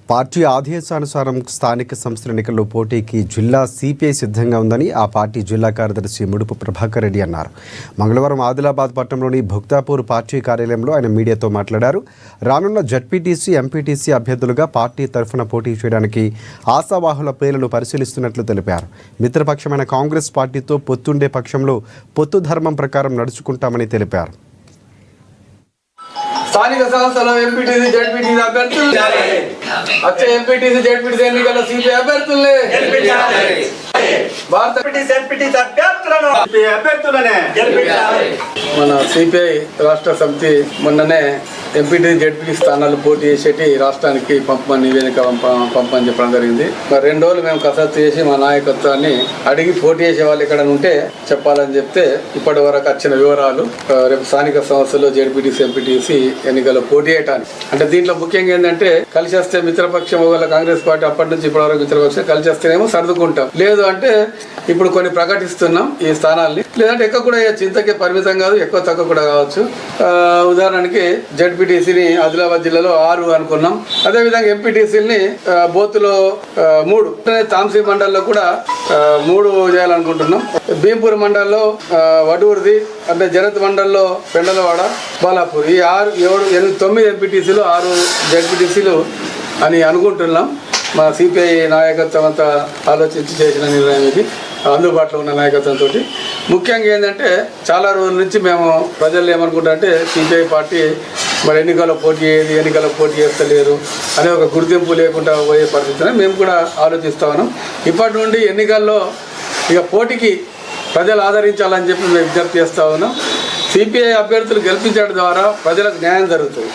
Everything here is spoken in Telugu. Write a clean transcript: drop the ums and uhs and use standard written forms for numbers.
పార్టీ ఆదేశానుసారం స్థానిక సంస్థల ఎన్నికల్లో పోటీకి జిల్లా సిపిఐ సిద్ధంగా ఉందని ఆ పార్టీ జిల్లా కార్యదర్శి ముడుపు ప్రభాకర్ రెడ్డి అన్నారు. మంగళవారం ఆదిలాబాద్ పట్టణంలోని భుక్తాపూర్ పార్టీ కార్యాలయంలో ఆయన మీడియాతో మాట్లాడారు. రానున్న జడ్పీటీసీ, ఎంపీటీసీ అభ్యర్థులుగా పార్టీ తరఫున పోటీ చేయడానికి ఆశావాహుల పేర్లను పరిశీలిస్తున్నట్లు తెలిపారు. మిత్రపక్షమైన కాంగ్రెస్ పార్టీతో పొత్తుండే పక్షంలో పొత్తు ధర్మం ప్రకారం నడుచుకుంటామని తెలిపారు. స్థానిక సంస్థల ఎంపీటీసీ, జడ్పీటీసీ అభ్యర్థులు వచ్చే ఎంపీటీసీ, జడ్పీటీసీ ఎన్నికల సిపిఐ అభ్యర్థులే మన సిపిఐ రాష్ట్ర సమితి మొన్ననే ఎంపీటీసీ, జడ్పీటీ స్థానాలు పోటీ చేసేటి రాష్ట్రానికి పంపమని నివేదిక పంపని చెప్పడం జరిగింది. మరి 2 రోజులు మేము కసరత్తు చేసి మా నాయకత్వాన్ని అడిగి పోటీ చేసే వాళ్ళు ఎక్కడ ఉంటే చెప్పాలని చెప్తే ఇప్పటి వరకు వచ్చిన వివరాలు రేపు స్థానిక సంస్థలు జడ్పీటీసీ, ఎంపీటీసీ ఎన్నికల్లో పోటీ చేయడానికి అంటే దీంట్లో ముఖ్యంగా ఏంటంటే కలిసి వస్తే మిత్రపక్షం ఒకవేళ కాంగ్రెస్ పార్టీ అప్పటి నుంచి ఇప్పటి వరకు మిత్రపక్షం కలిసి వస్తేనేమో సర్దుకుంటాం, లేదు అంటే ఇప్పుడు కొన్ని ప్రకటిస్తున్నాం ఈ స్థానాల్ని, లేదంటే ఎక్కువ కూడా చింతకే పరిమితం కాదు, ఎక్కువ తక్కువ కూడా కావచ్చు. ఉదాహరణకి జడ్పీటీసీని ఆదిలాబాద్ జిల్లాలో 6 అనుకున్నాం. అదేవిధంగా ఎంపీటీసీని బోతులో 3, తాంసీ మండల్లో కూడా 3 చేయాలనుకుంటున్నాం. భీంపూర్ మండల్లో వడూరుది అంటే జనత్ మండల్లో పెండలవాడ, బాలాపూర్ ఈ 6, 7, 8, 9 ఎంపీటీసీలు 6 జడ్పీటీసీలు అని అనుకుంటున్నాం. మా సిపిఐ నాయకత్వం అంతా ఆలోచించి చేసిన నిర్ణయం ఇది. అందుబాటులో ఉన్న నాయకత్వంతో ముఖ్యంగా ఏంటంటే చాలా రోజుల నుంచి మేము ప్రజలు ఏమనుకుంటారంటే సిపిఐ పార్టీ మరి ఎన్నికల్లో పోటీ చేస్తలేరు అనే ఒక గుర్తింపు లేకుండా పోయే పరిస్థితిని మేము కూడా ఆలోచిస్తా ఉన్నాం. ఇప్పటి నుండి ఎన్నికల్లో ఇక పోటీకి ప్రజలు ఆదరించాలని చెప్పి మేము విజ్ఞప్తి చేస్తూ ఉన్నాం. సిపిఐ అభ్యర్థులు గెలిపించడం ద్వారా ప్రజలకు న్యాయం జరుగుతుంది.